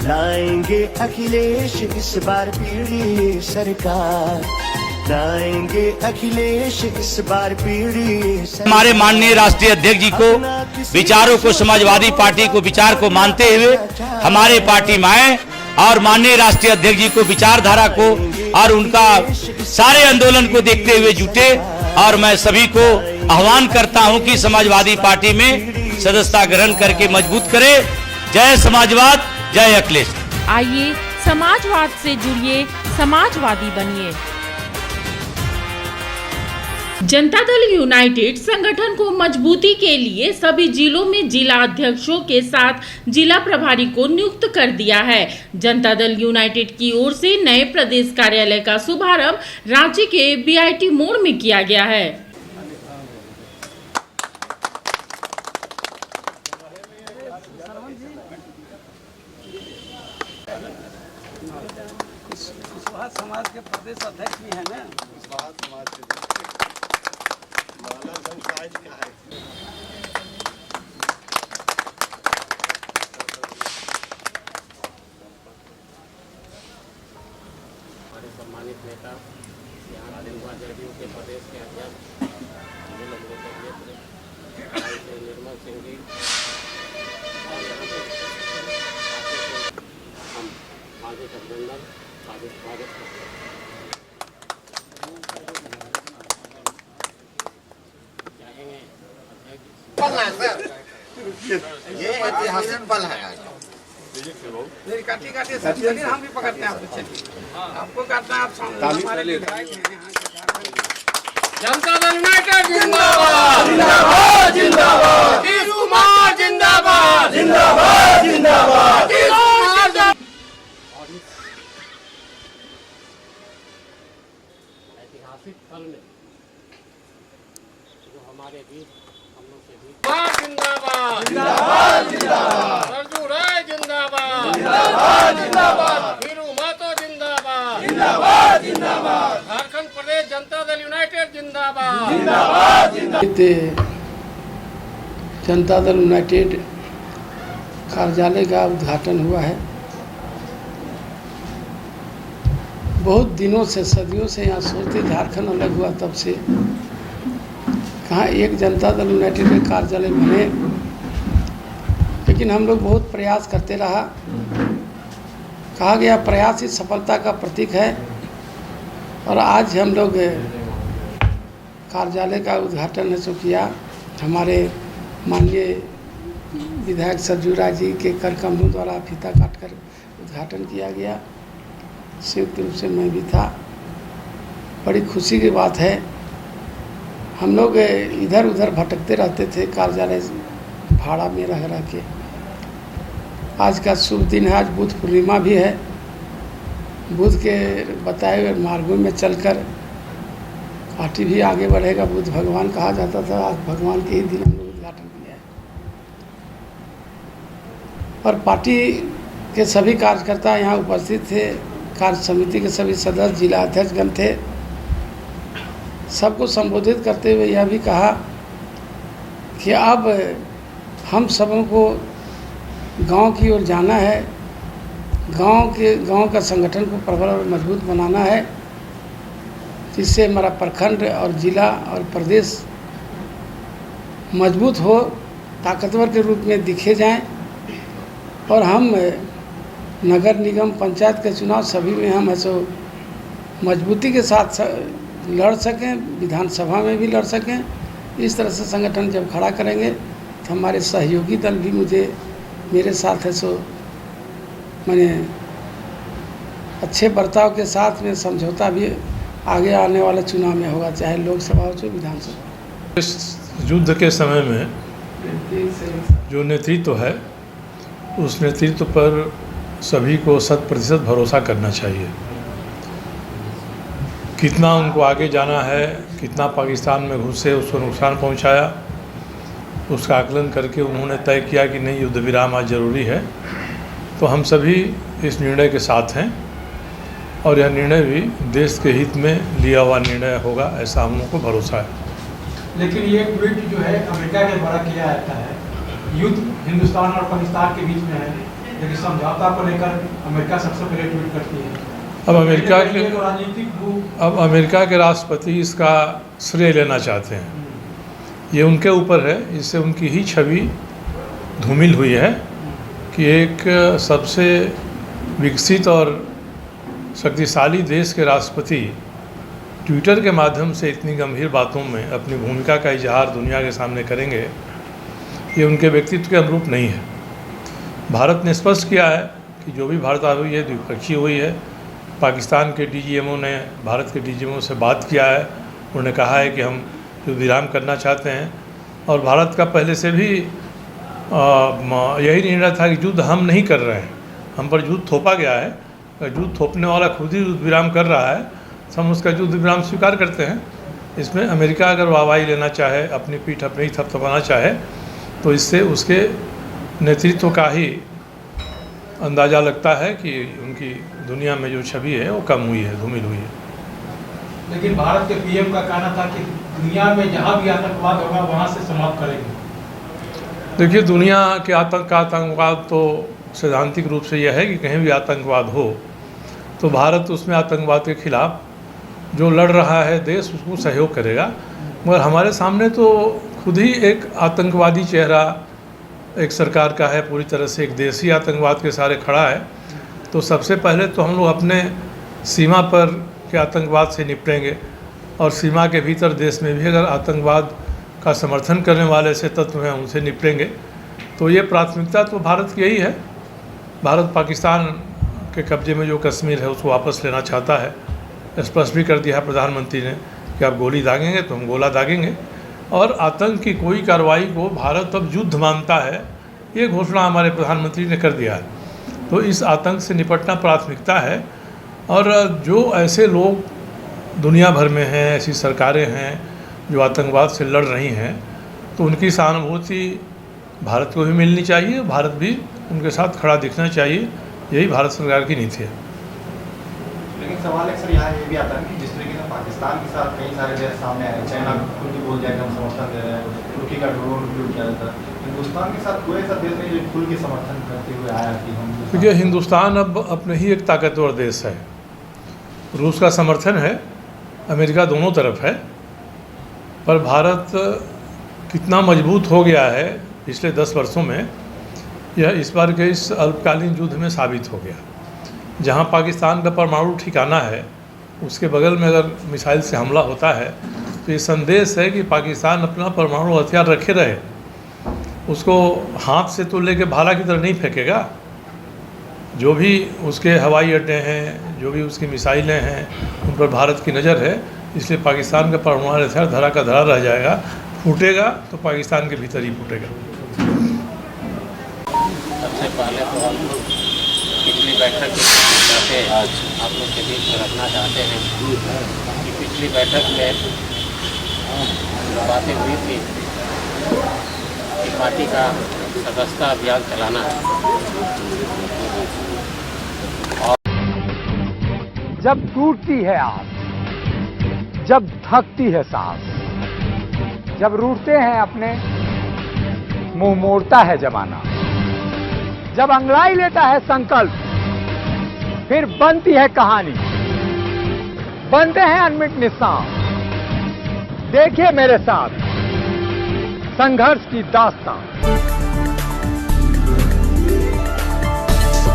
लाएंगे अखिलेश इस बार पीढ़ी सरकार, लाएंगे अखिलेश इस बार पीढ़ी सरकार। हमारे माननीय राष्ट्रीय अध्यक्ष जी को विचारों को, समाजवादी पार्टी को विचार को मानते हुए हमारे पार्टी में आए और माननीय राष्ट्रीय अध्यक्ष जी को विचारधारा को और उनका सारे आंदोलन को देखते हुए जुटे। और मैं सभी को आह्वान करता हूं कि समाजवादी पार्टी में सदस्यता ग्रहण करके मजबूत करें। जय समाजवाद, जय अखिलेश। आइए समाजवाद से जुड़िए, समाजवादी बनिए। जनता दल यूनाइटेड संगठन को मजबूती के लिए सभी जिलों में जिला अध्यक्षों के साथ जिला प्रभारी को नियुक्त कर दिया है। जनता दल यूनाइटेड की ओर से नए प्रदेश कार्यालय का शुभारंभ रांची के बीआईटी मोड़ में किया गया है। समाज के प्रदेश अध्यक्ष भी है ना, समाज के हमारे सम्मानित नेता यहाँ जदयू के प्रदेश के अध्यक्ष निर्मल सिंह जी और यहाँ पे हम हार्दिक अभिनंदन, हार्दिक स्वागत करते हैं। ये ऐतिहासिक पल है। काटी चलिए, हम भी पकड़ते हैं आपको। चलिए आपको काटना है, आप सामने। जनता दल यूनाइटेड जिंदाबाद, जिंदाबाद, जिंदाबाद। जिंदाबाद, जिंदाबाद, जिंदाबाद। ऐतिहासिक पल में जो हमारे बीच हम लोग से भी जिंदाबाद, जिंदाबाद, जिंदाबाद। सरजू राय जिंदाबाद, जिंदाबाद, जिंदाबाद। हीरू महतो जिंदाबाद, जिंदाबाद, जिंदाबाद। झारखंड प्रदेश जनता दल यूनाइटेड जिंदाबाद, जिंदाबाद, जिंदाबाद। जनता दल यूनाइटेड कार्यालय का उद्घाटन हुआ है। बहुत दिनों से, सदियों से यहाँ सोचते झारखंड अलग हुआ तब से कहाँ एक जनता दल यूनाइटेड के कार्यालय बने, लेकिन हम लोग बहुत प्रयास करते रहा। कहा गया प्रयास ही सफलता का प्रतीक है और आज हम लोग कार्यालय का उद्घाटन है सो किया। हमारे माननीय विधायक सरजू राय जी के कर कमलों द्वारा फीता काटकर उद्घाटन किया गया। संयुक्त रूप से मैं भी था। बड़ी खुशी की बात है। हम लोग इधर उधर भटकते रहते थे कार्यालय भाड़ा में रह के। आज का शुभ दिन है, आज बुध पूर्णिमा भी है। बुध के बताए हुए मार्गों में चलकर पार्टी भी आगे बढ़ेगा। बुध भगवान कहा जाता था, आज भगवान के ही दिन हम लोग उद्घाटन किया है। और पार्टी के सभी कार्यकर्ता यहाँ उपस्थित थे, कार्य समिति के सभी सदस्य, जिला अध्यक्षगण थे। सबको संबोधित करते हुए यह भी कहा कि अब हम सबों को गांव की ओर जाना है, गांव का संगठन को प्रबल और मजबूत बनाना है, जिससे हमारा प्रखंड और जिला और प्रदेश मजबूत हो, ताकतवर के रूप में दिखे जाएं और हम नगर निगम पंचायत के चुनाव सभी में हम ऐसे मजबूती के साथ लड़ सकें, विधानसभा में भी लड़ सकें। इस तरह से संगठन जब खड़ा करेंगे तो हमारे सहयोगी दल भी मेरे साथ है सो मैंने अच्छे बर्ताव के साथ में समझौता भी आगे आने वाले चुनाव में होगा, चाहे लोकसभा हो चाहे विधानसभा। इस युद्ध के समय में जो नेतृत्व है उस नेतृत्व पर सभी को 100% भरोसा करना चाहिए। कितना उनको आगे जाना है, कितना पाकिस्तान में घुसे उसको नुकसान पहुंचाया, उसका आकलन करके उन्होंने तय किया कि नहीं युद्ध विराम आज ज़रूरी है। तो हम सभी इस निर्णय के साथ हैं और यह निर्णय भी देश के हित में लिया हुआ निर्णय होगा, ऐसा हम लोगों को भरोसा है। लेकिन ये ट्वीट जो है अमेरिका के द्वारा किया जाता है, युद्ध हिंदुस्तान और पाकिस्तान के बीच में है, लेकिन समझौता को लेकर अमेरिका सबसे पहले ट्वीट करती है। अब अमेरिका के राष्ट्रपति इसका श्रेय लेना चाहते हैं, ये उनके ऊपर है। इससे उनकी ही छवि धूमिल हुई है कि एक सबसे विकसित और शक्तिशाली देश के राष्ट्रपति ट्विटर के माध्यम से इतनी गंभीर बातों में अपनी भूमिका का इजहार दुनिया के सामने करेंगे, ये उनके व्यक्तित्व के अनुरूप नहीं है। भारत ने स्पष्ट किया है कि जो भी वार्ता हुई है द्विपक्षीय हुई है। पाकिस्तान के डीजीएमओ ने भारत के डीजीएमओ से बात किया है, उन्होंने कहा है कि हम युद्ध विराम करना चाहते हैं और भारत का पहले से भी यही निर्णय था कि युद्ध हम नहीं कर रहे हैं, हम पर युद्ध थोपा गया है। युद्ध थोपने वाला खुद ही युद्ध विराम कर रहा है, हम उसका युद्ध विराम स्वीकार करते हैं। इसमें अमेरिका अगर वाहवाही लेना चाहे, अपनी पीठ अपने ही थपथपाना चाहे, तो इससे उसके नेतृत्व का ही अंदाज़ा लगता है कि उनकी दुनिया में जो छवि है वो कम हुई है, धूमिल हुई है। लेकिन भारत के पीएम का कहना था कि दुनिया में जहाँ भी आतंकवाद होगा वहाँ से समाप्त करेंगे। देखिए, दुनिया के आतंकवाद तो सैद्धांतिक रूप से यह है कि कहीं भी आतंकवाद हो तो भारत उसमें आतंकवाद के खिलाफ जो लड़ रहा है देश उसको सहयोग करेगा। मगर हमारे सामने तो खुद ही एक आतंकवादी चेहरा एक सरकार का है, पूरी तरह से एक देशी आतंकवाद के सारे खड़ा है। तो सबसे पहले तो हम लोग अपने सीमा पर के आतंकवाद से निपटेंगे और सीमा के भीतर देश में भी अगर आतंकवाद का समर्थन करने वाले ऐसे तत्व हैं उनसे निपटेंगे। तो ये प्राथमिकता तो भारत की यही है। भारत पाकिस्तान के कब्जे में जो कश्मीर है उसको वापस लेना चाहता है। स्पष्ट भी कर दिया है प्रधानमंत्री ने कि आप गोली दागेंगे तो हम गोला दागेंगे। और आतंक की कोई कार्रवाई को भारत अब युद्ध मानता है, ये घोषणा हमारे प्रधानमंत्री ने कर दिया है। तो इस आतंक से निपटना प्राथमिकता है। और जो ऐसे लोग दुनिया भर में हैं, ऐसी सरकारें हैं जो आतंकवाद से लड़ रही हैं, तो उनकी सहानुभूति भारत को भी मिलनी चाहिए, भारत भी उनके साथ खड़ा दिखना चाहिए। यही भारत सरकार की नीति है। लेकिन सवाल अक्सर यहाँ ये भी आता है कि जिस तरीके से पाकिस्तान के साथ कई सारे देश सामने आए, चाइना खुद ही बोल दिया कि हम समर्थन दे रहे हैं, तुर्की का ड्रोन उपयोग किया जाता है, हिंदुस्तान के साथ कोई ऐसा देश नहीं जो खुल के समर्थन करते हुए आया कि हम। देखिए, हिंदुस्तान अब अपने ही एक ताकतवर देश है। रूस का समर्थन है, अमेरिका दोनों तरफ है, पर भारत कितना मजबूत हो गया है पिछले 10 वर्षों में, यह इस बार के इस अल्पकालीन युद्ध में साबित हो गया। जहां पाकिस्तान का परमाणु ठिकाना है उसके बगल में अगर मिसाइल से हमला होता है तो ये संदेश है कि पाकिस्तान अपना परमाणु हथियार रखे रहे, उसको हाथ से तो लेके भाला की तरह नहीं फेंकेगा। जो भी उसके हवाई अड्डे हैं, जो भी उसकी मिसाइलें हैं, उन पर भारत की नज़र है। इसलिए पाकिस्तान का परमाणु हथियार धरा का धरा रह जाएगा। फूटेगा तो पाकिस्तान के भीतर ही फूटेगा। सबसे पहले तो हम पिछली बैठक आप लोग के बीच में रखना चाहते हैं कि पिछली बैठक में जो बातें हुई थी कि पार्टी का सदस्यता अभियान चलाना है। जब टूटती है आस, जब थकती है सांस, जब रूठते हैं अपने, मुंह मोड़ता है जमाना, जब अंगड़ाई लेता है संकल्प, फिर बनती है कहानी, बनते हैं अनमिट निशान। देखिए मेरे साथ संघर्ष की दास्तान।